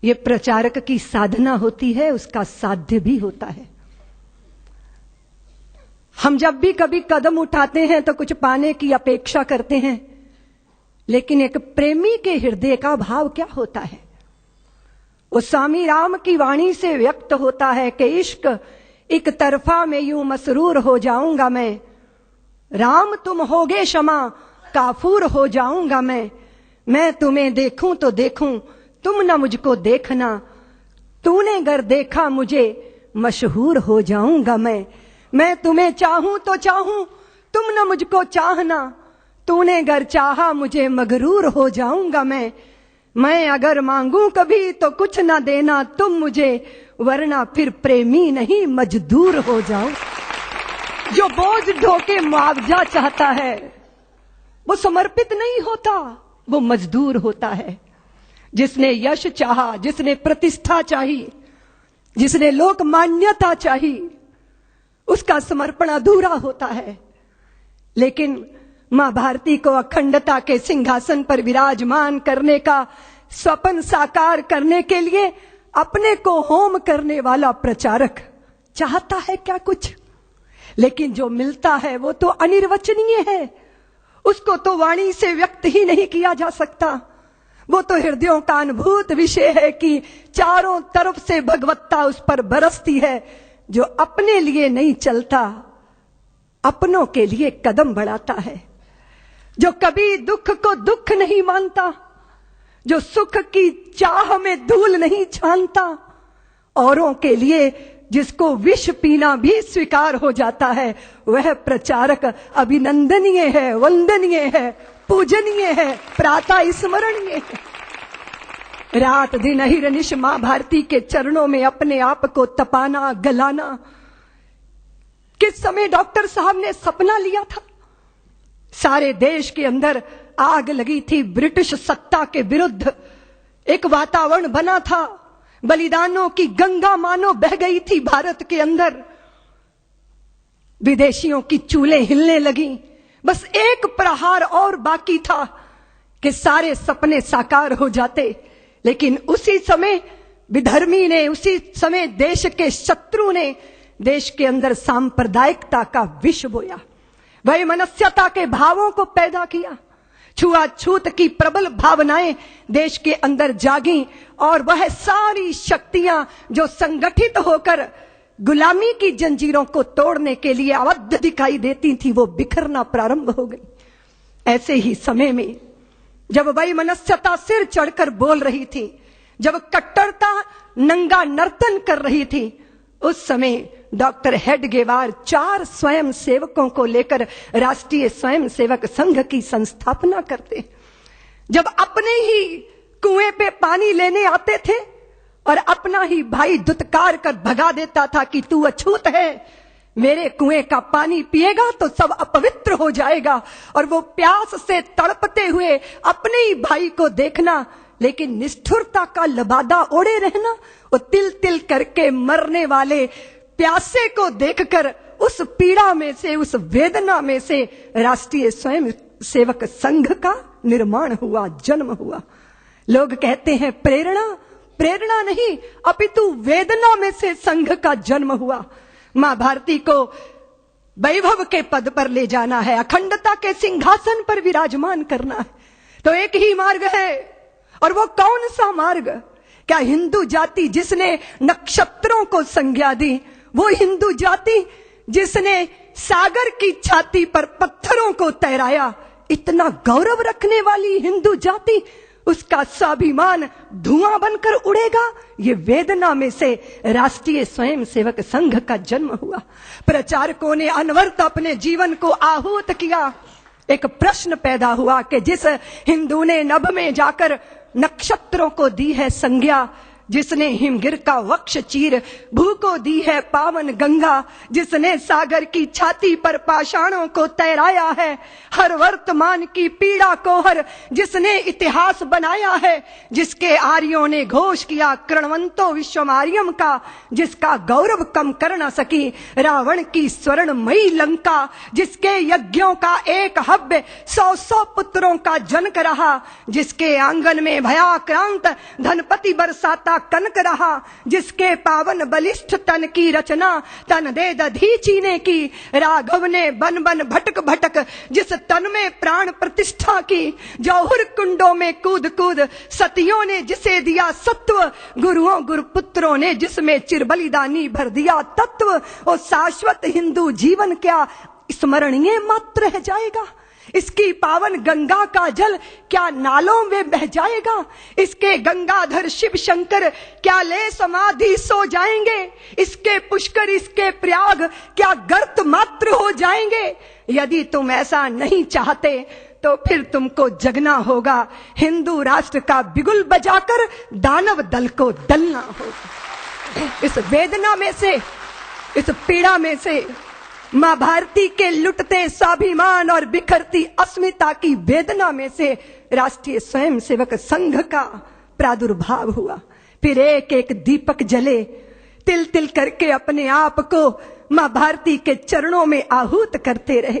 ये प्रचारक की साधना होती है, उसका साध्य भी होता है। हम जब भी कभी कदम उठाते हैं तो कुछ पाने की अपेक्षा करते हैं, लेकिन एक प्रेमी के हृदय का भाव क्या होता है? वो स्वामी राम की वाणी से व्यक्त होता है कि इश्क एक तरफा में यूं मसरूर हो जाऊंगा मैं, राम तुम होगे क्षमा काफूर हो जाऊंगा मैं तुम्हें देखूं तो देखूं तुम न मुझको देखना, तूने गर देखा मुझे मशहूर हो जाऊंगा मैं तुम्हें चाहूं तो चाहूं तुम न मुझको चाहना, तूने गर चाहा मुझे मगरूर हो जाऊंगा मैं अगर मांगू कभी तो कुछ ना देना तुम मुझे, वरना फिर प्रेमी नहीं मजदूर हो जाऊं। जो बोझ ढोके मुआवजा चाहता है वो समर्पित नहीं होता, वो मजदूर होता है। जिसने यश चाहा, जिसने प्रतिष्ठा चाही, जिसने लोक मान्यता चाही, उसका समर्पण अधूरा होता है। लेकिन मां भारती को अखंडता के सिंहासन पर विराजमान करने का स्वप्न साकार करने के लिए अपने को होम करने वाला प्रचारक चाहता है क्या कुछ, लेकिन जो मिलता है वो तो अनिर्वचनीय है, उसको तो वाणी से व्यक्त ही नहीं किया जा सकता। वो तो हृदयों का अनुभूत विषय है कि चारों तरफ से भगवत्ता उस पर बरसती है। जो अपने लिए नहीं चलता, अपनों के लिए कदम बढ़ाता है, जो कभी दुख को दुख नहीं मानता, जो सुख की चाह में धूल नहीं छानता, औरों के लिए जिसको विष पीना भी स्वीकार हो जाता है, वह प्रचारक अभिनंदनीय है, वंदनीय है, पूजनीय है, प्रातः स्मरणीय है। रात दिन अहिर्निश मां भारती के चरणों में अपने आप को तपाना गलाना। किस समय डॉक्टर साहब ने सपना लिया था? सारे देश के अंदर आग लगी थी, ब्रिटिश सत्ता के विरुद्ध एक वातावरण बना था, बलिदानों की गंगा मानो बह गई थी भारत के अंदर, विदेशियों की चूल्हे हिलने लगी। बस एक प्रहार और बाकी था कि सारे सपने साकार हो जाते। लेकिन उसी समय विधर्मी ने, उसी समय देश के शत्रु ने देश के अंदर सांप्रदायिकता का विष बोया, वैमनस्यता के भावों को पैदा किया, छुआछूत की प्रबल भावनाएं देश के अंदर जागी, और वह सारी शक्तियां जो संगठित होकर गुलामी की जंजीरों को तोड़ने के लिए आबद्ध दिखाई देती थी, वो बिखरना प्रारंभ हो गई। ऐसे ही समय में जब वैमनस्यता सिर चढ़कर बोल रही थी, जब कट्टरता नंगा नर्तन कर रही थी, उस समय डॉक्टर हेडगेवार 4 स्वयं सेवकों को लेकर राष्ट्रीय स्वयं सेवक संघ की संस्थापना करते। जब अपने ही कुएं पे पानी लेने आते थे और अपना ही भाई दुत्कार कर भगा देता था कि तू अछूत है, मेरे कुएं का पानी पिएगा तो सब अपवित्र हो जाएगा, और वो प्यास से तड़पते हुए अपने ही भाई को देखना, लेकिन निष्ठुरता का लबादा ओढ़े रहना, वो तिल तिल करके मरने वाले प्यासे को देखकर उस पीड़ा में से, उस वेदना में से राष्ट्रीय स्वयं सेवक संघ का निर्माण हुआ, जन्म हुआ। लोग कहते हैं प्रेरणा, प्रेरणा नहीं अपितु वेदना में से संघ का जन्म हुआ। मां भारती को वैभव के पद पर ले जाना है, अखंडता के सिंहासन पर विराजमान करना है, तो एक ही मार्ग है। और वो कौन सा मार्ग? क्या हिंदू जाति जिसने नक्षत्रों को संज्ञा दी, वो हिंदू जाति जिसने सागर की छाती पर पत्थरों को तैराया, इतना गौरव रखने वाली हिंदू जाति, उसका स्वाभिमान धुआं बनकर उड़ेगा? ये वेदना में से राष्ट्रीय स्वयं सेवक संघ का जन्म हुआ। प्रचारकों ने अनवरत अपने जीवन को आहूत किया। एक प्रश्न पैदा हुआ कि जिस हिंदू ने नभ में जाकर नक्षत्रों को दी है संज्ञा, जिसने हिमगिर का वक्ष चीर भू को दी है पावन गंगा, जिसने सागर की छाती पर पाषाणों को तैराया है, हर वर्तमान की पीड़ा को हर जिसने इतिहास बनाया है, जिसके आर्यों ने घोष किया कृणवंतो विश्वमार्यम का, जिसका गौरव कम कर न सकी रावण की स्वर्णमयी लंका, जिसके यज्ञों का एक हव्य 100 पुत्रों का जनक रहा, जिसके आंगन में भयाक्रांत धनपति बरसाता कनक रहा, जिसके पावन बलिष्ठ तन की रचना तन दे दधीची ने की, राघव ने बन बन भटक भटक जिस तन में प्राण प्रतिष्ठा की, जौहर कुंडों में कूद कूद सतियों ने जिसे दिया सत्व, गुरुओं गुरुपुत्रों ने जिसमें चिर बलिदानी भर दिया तत्व, वो शाश्वत हिंदू जीवन क्या स्मरणीय मात्र रह जाएगा? इसकी पावन गंगा का जल क्या नालों में बह जाएगा? इसके गंगाधर शिव शंकर क्या ले समाधि सो जाएंगे? इसके पुष्कर इसके प्रयाग क्या गर्त मात्र हो जाएंगे? यदि तुम ऐसा नहीं चाहते तो फिर तुमको जगना होगा, हिंदू राष्ट्र का बिगुल बजाकर दानव दल को दलना होगा। इस वेदना में से, इस पीड़ा में से, मां भारती के लुटते स्वाभिमान और बिखरती अस्मिता की वेदना में से राष्ट्रीय स्वयंसेवक संघ का प्रादुर्भाव हुआ। फिर एक एक दीपक जले, तिल तिल करके अपने आप को मां भारती के चरणों में आहूत करते रहे।